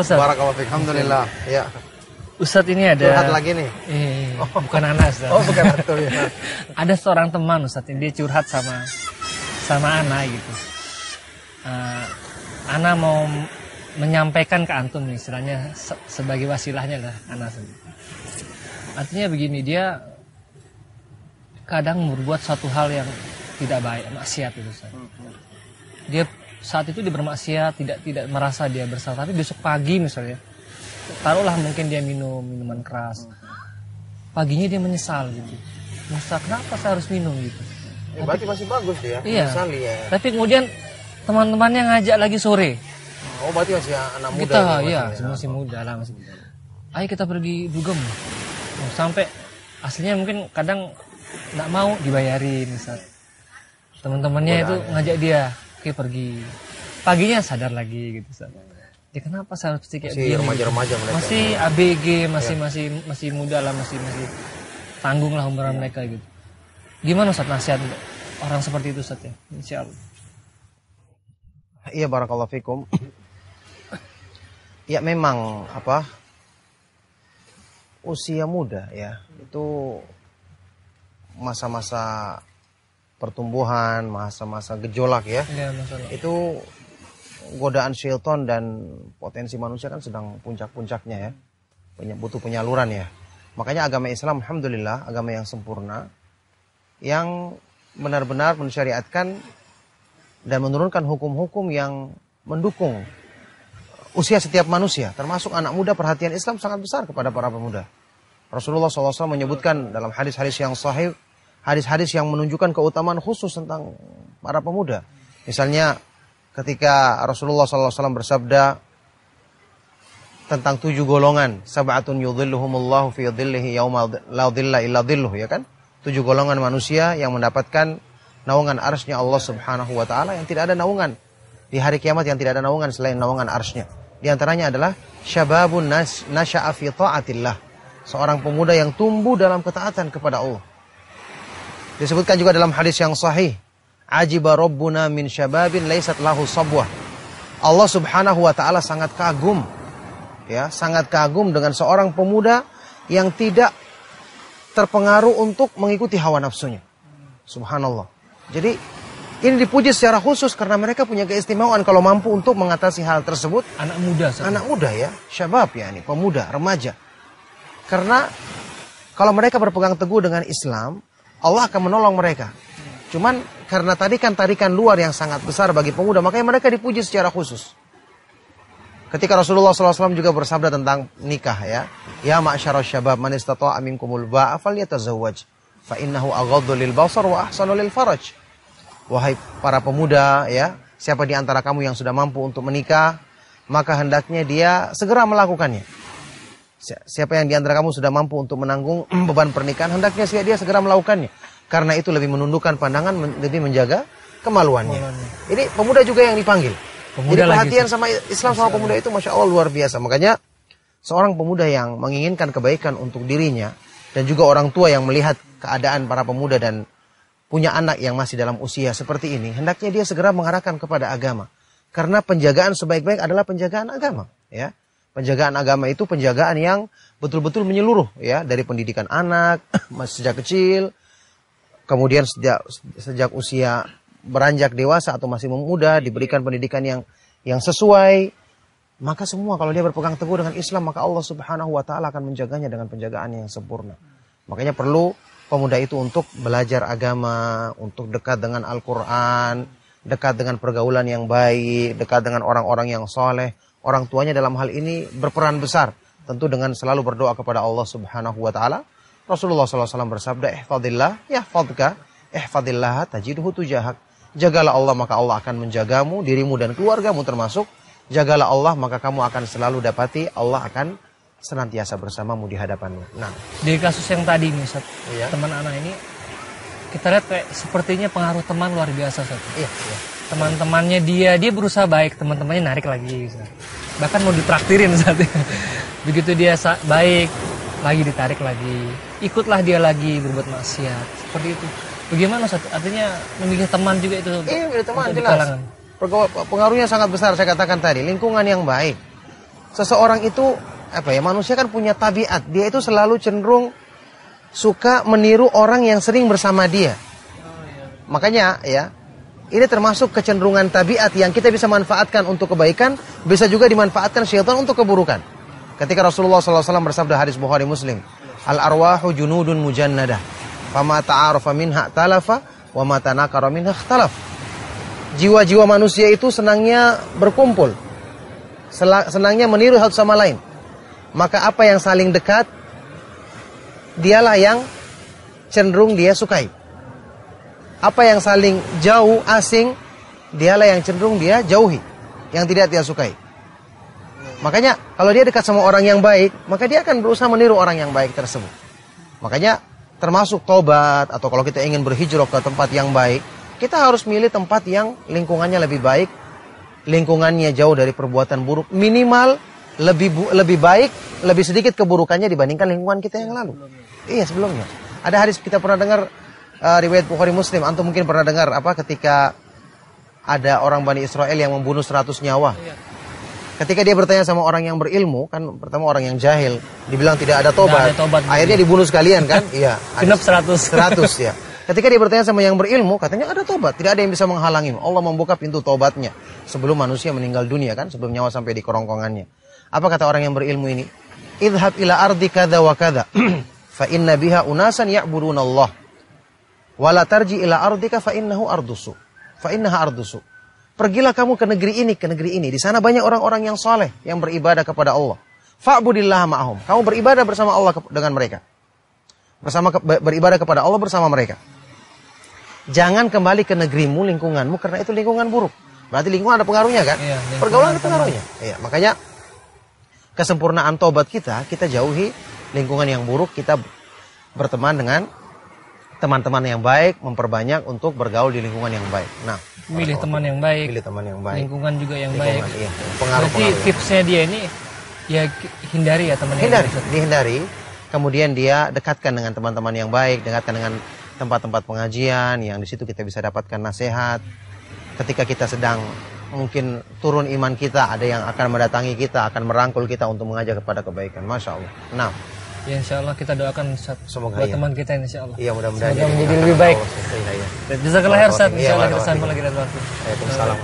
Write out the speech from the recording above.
Ustaz. Barakallahu fiik. Alhamdulillah. Ya. Ustaz ini ada. Curhat lagi nih. Bukan anak Ustaz. Oh, bukan itu ya. Ada seorang teman Ustaz, dia curhat sama Ana gitu. Ana mau menyampaikan ke antum nih, istilahnya sebagai wasilahnya lah Ana. Artinya begini, dia kadang berbuat suatu hal yang tidak baik, maksiat itu Ustaz. Dia saat itu dia bermaksiat, tidak merasa dia bersalah, tapi besok pagi misalnya, taruhlah mungkin dia minum minuman keras, paginya dia menyesal gitu. Menyesal, kenapa saya harus minum gitu? Berarti masih bagus dia. Iya. Menyesali ya. Tapi kemudian teman-temannya ngajak lagi sore. Oh, berarti masih anak muda. Kita ya, masih muda lah masih. Ayo kita pergi dugem. Sampai aslinya mungkin kadang nggak mau dibayarin Ustaz. Teman-temannya itu ngajak dia, oke pergi. Paginya sadar lagi gitu Ustaz. Ya kenapa saya harus kayak masih remaja-remaja mereka. Masih ABG, masih muda lah, masih tanggung lah umuran mereka gitu. Gimana Ustaz nasihat orang seperti itu Ustaz ya? Insyaallah. Iya, barakallahu fikum. Ya memang usia muda ya, itu masa-masa pertumbuhan, masa-masa gejolak ya. Itu godaan syaitan dan potensi manusia kan sedang puncak-puncaknya ya. Butuh penyaluran ya. Makanya agama Islam alhamdulillah agama yang sempurna, yang benar-benar mensyariatkan dan menurunkan hukum-hukum yang mendukung usia setiap manusia, termasuk anak muda. Perhatian Islam sangat besar kepada para pemuda. Rasulullah SAW menyebutkan dalam hadis-hadis yang sahih, hadis-hadis yang menunjukkan keutamaan khusus tentang para pemuda. Misalnya ketika Rasulullah SAW bersabda tentang 7 golongan, sab'atun yudhilluhumullahu fi dhillihi yauma la dhilla illa dhilluh, ya kan? 7 golongan manusia yang mendapatkan naungan arsy-Nya Allah Subhanahu wa taala, yang tidak ada naungan di hari kiamat, yang tidak ada naungan selain naungan arsy-Nya. Di antaranya adalah syababun nasya'a fi ta'atillah, seorang pemuda yang tumbuh dalam ketaatan kepada Allah. Disebutkan juga dalam hadis yang sahih, ajiba rabbuna min syababin laysat lahu sabwah. Allah Subhanahu wa taala sangat kagum ya, sangat kagum dengan seorang pemuda yang tidak terpengaruh untuk mengikuti hawa nafsunya. Subhanallah. Jadi ini dipuji secara khusus karena mereka punya keistimewaan kalau mampu untuk mengatasi hal tersebut. Anak muda. Anak muda ya, syabab ya, ini pemuda, remaja. Karena kalau mereka berpegang teguh dengan Islam, Allah akan menolong mereka. Cuman karena tarikan luar yang sangat besar bagi pemuda, makanya mereka dipuji secara khusus. Ketika Rasulullah SAW juga bersabda tentang nikah ya, ya ma'syarasy syabab man istata'a minkumul ba'a falyatazawwaj fa innahu aghaddu lil basar wa ahsanu lil faraj. Wahai para pemuda ya, siapa di antara kamu yang sudah mampu untuk menikah, maka hendaknya dia segera melakukannya. Siapa yang di antara kamu sudah mampu untuk menanggung beban pernikahan, hendaknya dia segera melakukannya. Karena itu lebih menundukkan pandangan, lebih menjaga kemaluannya. Ini pemuda juga yang dipanggil. Jadi perhatian sama Islam sama pemuda itu Masya Allah luar biasa. Makanya seorang pemuda yang menginginkan kebaikan untuk dirinya, dan juga orang tua yang melihat keadaan para pemuda dan punya anak yang masih dalam usia seperti ini, hendaknya dia segera mengarahkan kepada agama. Karena penjagaan sebaik-baik adalah penjagaan agama. Ya, penjagaan agama itu penjagaan yang betul-betul menyeluruh, ya, dari pendidikan anak masih sejak kecil, kemudian sejak usia beranjak dewasa atau masih muda diberikan pendidikan yang sesuai. Maka semua kalau dia berpegang teguh dengan Islam, maka Allah Subhanahu wa taala akan menjaganya dengan penjagaan yang sempurna. Makanya perlu pemuda itu untuk belajar agama, untuk dekat dengan Al-Quran, dekat dengan pergaulan yang baik, dekat dengan orang-orang yang soleh. Orang tuanya dalam hal ini berperan besar, tentu dengan selalu berdoa kepada Allah Subhanahu wa taala. Rasulullah SAW bersabda, ihfadillah yahfadka, ihfadillah tajidhu tujahak. Jagalah Allah maka Allah akan menjagamu, dirimu dan keluargamu termasuk. Jagalah Allah maka kamu akan selalu dapati Allah akan senantiasa bersamamu di hadapanmu. Nah, di kasus yang tadi nih, Ustaz, iya, teman anak ini kita lihat kayak sepertinya pengaruh teman luar biasa, Ustaz. Iya. Teman-temannya dia berusaha baik, teman-temannya narik lagi, Ustaz. Bahkan mau ditraktirin saat itu. Begitu dia baik, lagi ditarik lagi. Ikutlah dia lagi berbuat maksiat. Seperti itu. Bagaimana, Ustaz? Artinya memilih teman juga itu. Iya, memilih teman jelas. Pengaruhnya sangat besar, saya katakan tadi. Lingkungan yang baik. seseorang itu manusia kan punya tabiat, dia itu selalu cenderung suka meniru orang yang sering bersama dia. Makanya ya, ini termasuk kecenderungan tabiat yang kita bisa manfaatkan untuk kebaikan, bisa juga dimanfaatkan syaitan untuk keburukan. Ketika Rasulullah SAW bersabda, hadis Bukhari Muslim, al arwahu junudun mujannadah, fama ta'arafa minha talafa, wa ma tanakara minha ikhtalaf. Jiwa-jiwa manusia itu senangnya berkumpul, senangnya meniru satu sama lain. Maka apa yang saling dekat, dialah yang cenderung dia sukai. Apa yang saling jauh, asing, dialah yang cenderung dia jauhi, yang tidak dia sukai. Makanya kalau dia dekat sama orang yang baik, maka dia akan berusaha meniru orang yang baik tersebut. Makanya termasuk tobat, atau kalau kita ingin berhijrah ke tempat yang baik, kita harus milih tempat yang lingkungannya lebih baik, lingkungannya jauh dari perbuatan buruk, minimal lebih baik, lebih sedikit keburukannya dibandingkan lingkungan kita yang lalu. Iya, sebelumnya. Ada hadis kita pernah dengar, riwayat Bukhari Muslim, antum mungkin pernah dengar ketika ada orang Bani Israel yang membunuh 100 nyawa. Ketika dia bertanya sama orang yang berilmu, kan pertama orang yang jahil, dibilang tidak ada tobat. Akhirnya dibunuh sekalian kan? Iya. Genap 100. 100 ya. Ketika dia bertanya sama yang berilmu, katanya ada tobat, tidak ada yang bisa menghalangi. Allah membuka pintu tobatnya sebelum manusia meninggal dunia kan, sebelum nyawa sampai di kerongkongannya. Apa kata orang yang berilmu ini? Idhab ila ardi kada wa kada, fa inna biha unasan ya'buduna Allah. Wa la tarji ila ardika fa innahu ardusu. Fa innaha ardusu. Pergilah kamu ke negeri ini. Di sana banyak orang-orang yang saleh, yang beribadah kepada Allah. Fa'budillah ma'ahum. Kamu beribadah bersama Allah dengan mereka. Beribadah kepada Allah bersama mereka. Jangan kembali ke negerimu, lingkunganmu, karena itu lingkungan buruk. Berarti lingkungan ada pengaruhnya kan? Iya, pergaulan ada pengaruhnya. Iya, makanya kesempurnaan tobat kita jauhi lingkungan yang buruk, kita berteman dengan teman-teman yang baik, memperbanyak untuk bergaul di lingkungan yang baik. Nah, milih teman yang baik, lingkungan juga yang baik. Iya, berarti tipsnya dia ini ya hindari ya teman yang baik. Dihindari, kemudian dia dekatkan dengan teman-teman yang baik, dekatkan dengan tempat-tempat pengajian yang di situ kita bisa dapatkan nasihat. Ketika kita sedang mungkin turun iman kita, ada yang akan mendatangi kita, akan merangkul kita untuk mengajak kepada kebaikan. Masya Allah. Nah, ya insya Allah kita doakan semoga buat teman kita insya Allah. Iya, mudah-mudahan menjadi lebih baik. Iya. Jazakallah khair Ustaz. Insya Allah kita sambung lagi dan waktu. Waalaikumsalam.